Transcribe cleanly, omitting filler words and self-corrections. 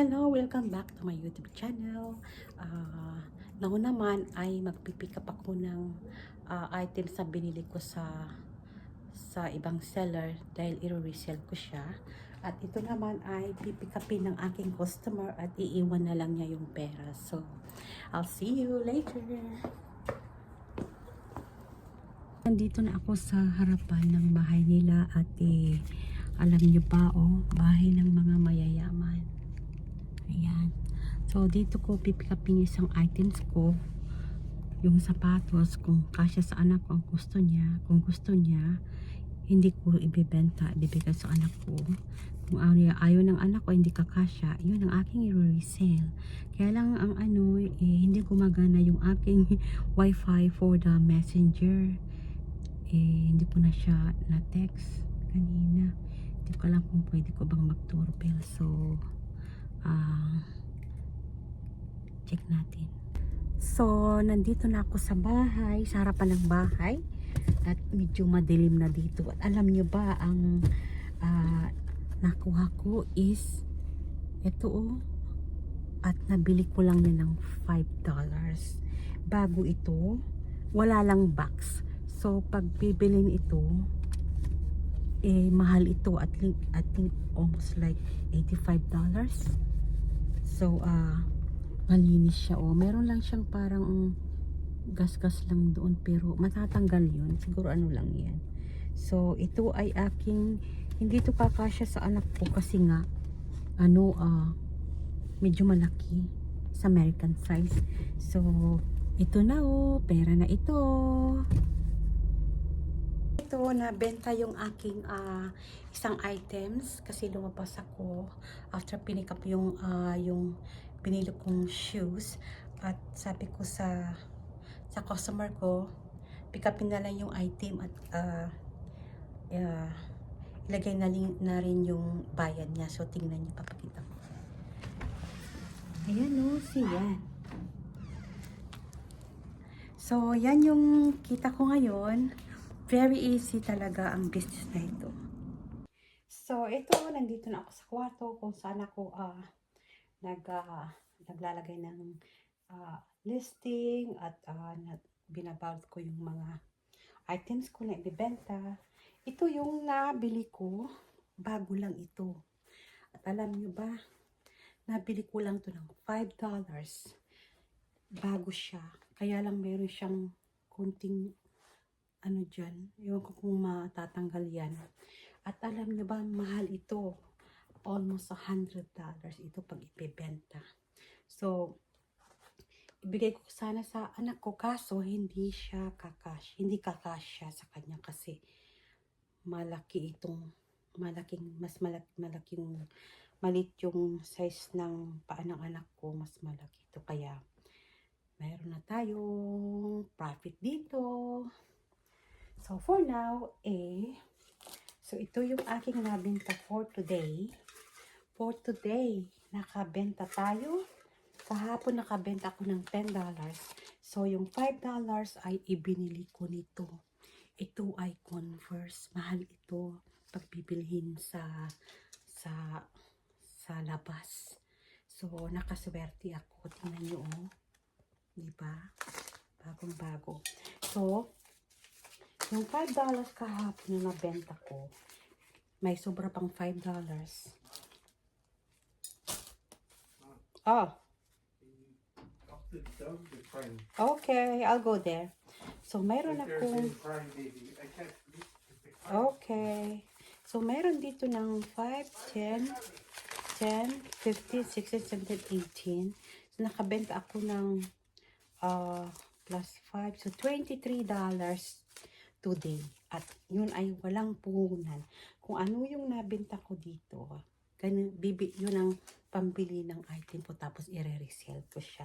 Hello! Welcome back to my YouTube channel. Noon naman ay magpipick up ako ng items na binili ko sa ibang seller dahil i-resell ko siya. At ito naman ay pipick upin ng aking customer at iiwan na lang niya yung pera. So, I'll see you later. Nandito na ako sa harapan ng bahay nila at alam niyo ba bahay ng mga mayayaman. Ayan. So, dito ko pipick upin yung isang items ko. Yung sapatos, kung kasya sa anak ko, gusto niya. Kung gusto niya, hindi ko ibibenta, ibibigay sa anak ko. Kung ayaw ng anak ko, hindi kakasya, yun ang aking i-resell. Kaya lang ang hindi gumagana yung aking wifi for the messenger. Hindi ko na siya na-text kanina. Hindi ko alam kung pwede ko bang mag-doorbell. So, check natin. So, nandito na ako sa bahay, sa harapan ng bahay. At medyo madilim na dito. At alam nyo ba, ang nakuha ko is ito at nabili ko lang yan ng $5. Bago ito, wala lang box. So, pag bibilin ito, mahal ito. I think almost like $85. So, malinis siya. Meron lang siyang parang gas-gas lang doon, pero matatanggal yun. Siguro lang yan. So, ito ay hindi ito kakasya sa anak ko kasi nga, medyo malaki sa American size. So, ito na pera na ito. Ito, nabenta yung aking isang items kasi lumabas ako after pinick up yung binili kong shoes at sabi ko sa customer ko, pick upin na lang yung item at ilagay na rin yung bayad niya. So tingnan niyo, papakita ko. Ayan siya. So yan yung kita ko ngayon. Very easy talaga ang business na ito. So, ito, nandito na ako sa kwarto kung saan ako naglalagay ng listing at binabawat ko yung mga items ko na ibibenta. Ito yung nabili ko, bago lang ito. At alam nyo ba, nabili ko lang to ng $5. Bago siya. Kaya lang meron siyang kunting dyan, ewan ko kung matatanggal yan. At alam niyo ba, mahal ito. Almost $100 ito pag ibebenta. So, ibigay ko sana sa anak ko, kaso hindi kakasya sa kanya kasi malaking malit yung size ng paa ng anak ko, mas malaki ito. Kaya, mayroon na tayong profit dito. So, for now, so ito yung aking nabenta for today. For today, nakabenta tayo. Kahapon nakabenta ako ng $10. So, yung $5 ay ibinili ko nito. Ito ay Converse. Mahal ito pag bibilhin sa labas. So, nakaswerte ako. Tingnan nyo, diba? Bagong-bago. So, yung $5 kahapon na nabenta ko, may sobra pang $5. Okay, I'll go there. So, mayroon akong... Okay. So, mayroon dito ng 5, 10, 15, 16, 17, 18. So, nakabenta ako ng plus 5. So, $23 today. At yun ay walang puhunan. Kung ano yung nabenta ko dito, yun ang pambili ng item ko, tapos i-resell ko siya.